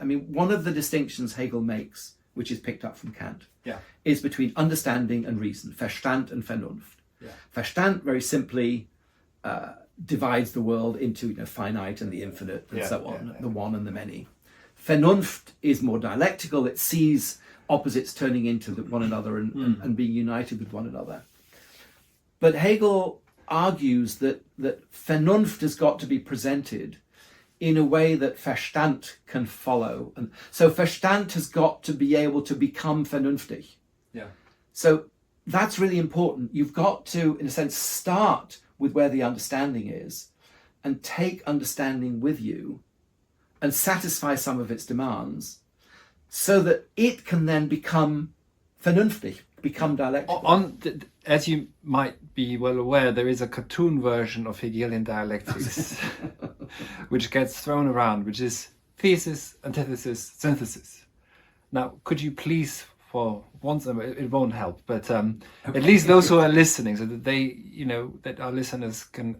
mean, one of the distinctions Hegel makes, which is picked up from Kant, Yeah. is between understanding and reason, Verstand and Vernunft. Yeah. Verstand very simply divides the world into finite and the infinite and so on, the one and the many. Vernunft is more dialectical. It sees opposites turning into one another and being united with one another. But Hegel argues that Vernunft has got to be presented in a way that Verstand can follow. And so Verstand has got to be able to become vernünftig. Yeah. So that's really important. You've got to, in a sense, start with where the understanding is and take understanding with you and satisfy some of its demands so that it can then become vernünftig, become dialectical. As you might be well aware, there is a cartoon version of Hegelian dialectics which gets thrown around, which is thesis, antithesis, synthesis. Now, could you please, for once, it won't help, but at least those who are listening, so that they, that our listeners can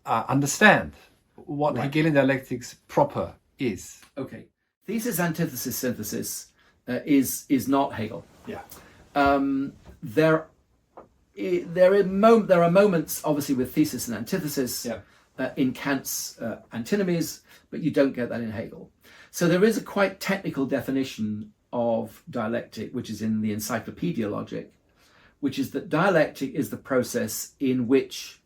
understand what Hegelian dialectics proper is. Okay. Thesis, antithesis, synthesis is not Hegel. Yeah. There are moments, obviously, with thesis and antithesis in Kant's antinomies, but you don't get that in Hegel. So there is a quite technical definition of dialectic, which is in the Encyclopedia Logic, which is that dialectic is the process in which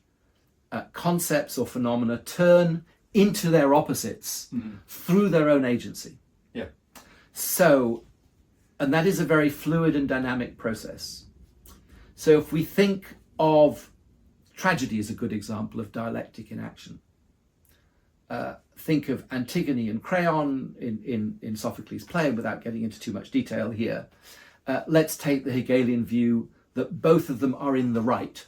concepts or phenomena turn into their opposites through their own agency. Yeah. So, and that is a very fluid and dynamic process. So if we think of tragedy as a good example of dialectic in action, think of Antigone and Creon in Sophocles' play, without getting into too much detail here. Let's take the Hegelian view that both of them are in the right.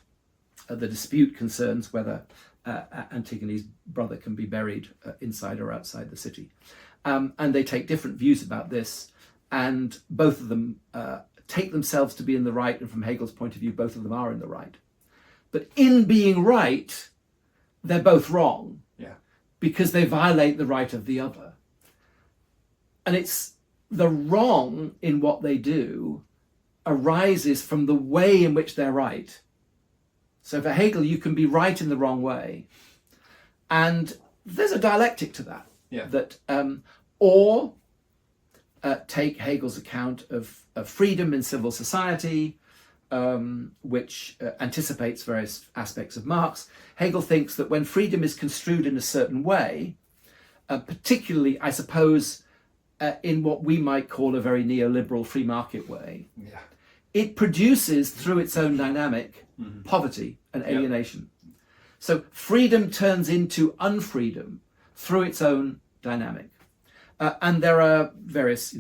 The dispute concerns whether Antigone's brother can be buried inside or outside the city. And they take different views about this, and both of them take themselves to be in the right, and from Hegel's point of view, both of them are in the right. But in being right, they're both wrong, because they violate the right of the other. And it's the wrong in what they do arises from the way in which they're right. So for Hegel, you can be right in the wrong way. And there's a dialectic to that. Yeah. That, take Hegel's account of freedom in civil society, which anticipates various aspects of Marx. Hegel thinks that when freedom is construed in a certain way, particularly, I suppose, in what we might call a very neoliberal free market way, it produces, through its own dynamic, poverty and alienation. So freedom turns into unfreedom through its own dynamic. And there are various,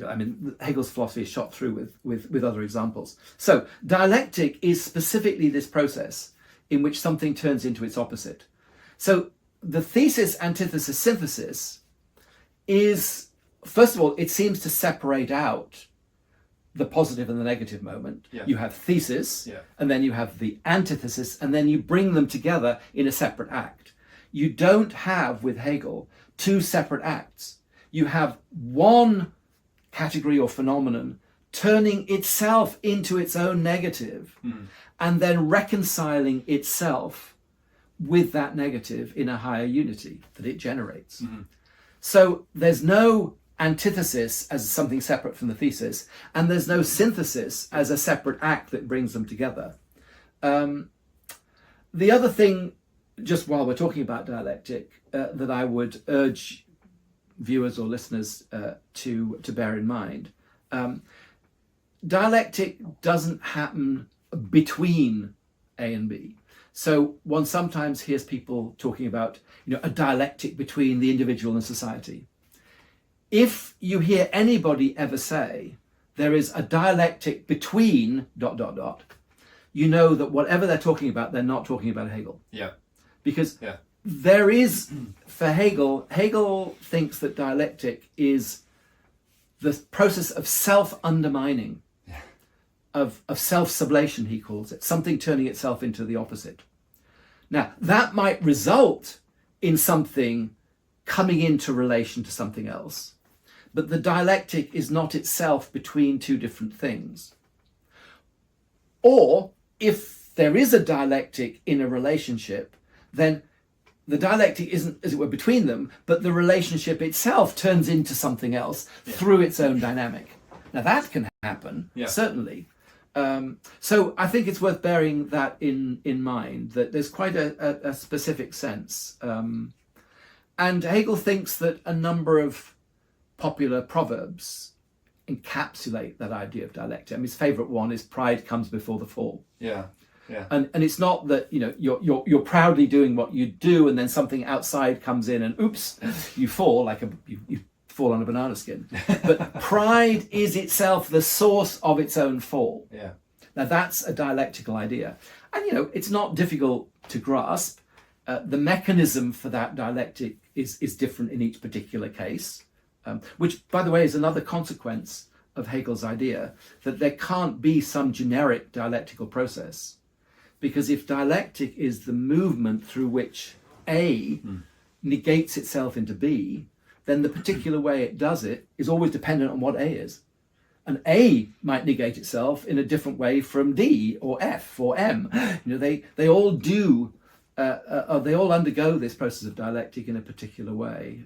Hegel's philosophy is shot through with other examples. So dialectic is specifically this process in which something turns into its opposite. So the thesis, antithesis, synthesis is, first of all, it seems to separate out the positive and the negative moment. Yeah. You have thesis, and then you have the antithesis, and then you bring them together in a separate act. You don't have, with Hegel, two separate acts. You have one category or phenomenon turning itself into its own negative and then reconciling itself with that negative in a higher unity that it generates. So there's no antithesis as something separate from the thesis, and there's no synthesis as a separate act that brings them together. The other thing, just while we're talking about dialectic, that I would urge viewers or listeners to bear in mind, dialectic doesn't happen between A and B. So one sometimes hears people talking about a dialectic between the individual and society. If you hear anybody ever say there is a dialectic between ... you know that whatever they're talking about, they're not talking about Hegel. Because there is, for Hegel thinks that dialectic is the process of self-undermining, of self-sublation, he calls it, something turning itself into the opposite. Now, that might result in something coming into relation to something else, but the dialectic is not itself between two different things. Or if there is a dialectic in a relationship, then the dialectic isn't, as it were, between them, but the relationship itself turns into something else through its own dynamic. Now that can happen, certainly. So I think it's worth bearing that in mind, that there's quite a specific sense. And Hegel thinks that a number of popular proverbs encapsulate that idea of dialectic. I mean, his favourite one is "Pride comes before the fall." Yeah. And it's not that, you know, you're proudly doing what you do, and then something outside comes in, and oops, you fall like you fall on a banana skin. But pride is itself the source of its own fall. Yeah. Now that's a dialectical idea, and you know, it's not difficult to grasp. The mechanism for that dialectic is different in each particular case, which, by the way, is another consequence of Hegel's idea that there can't be some generic dialectical process, because if dialectic is the movement through which A negates itself into B, then the particular way it does it is always dependent on what A is. And A might negate itself in a different way from D or F or M. You know, they all do, they all undergo this process of dialectic in a particular way.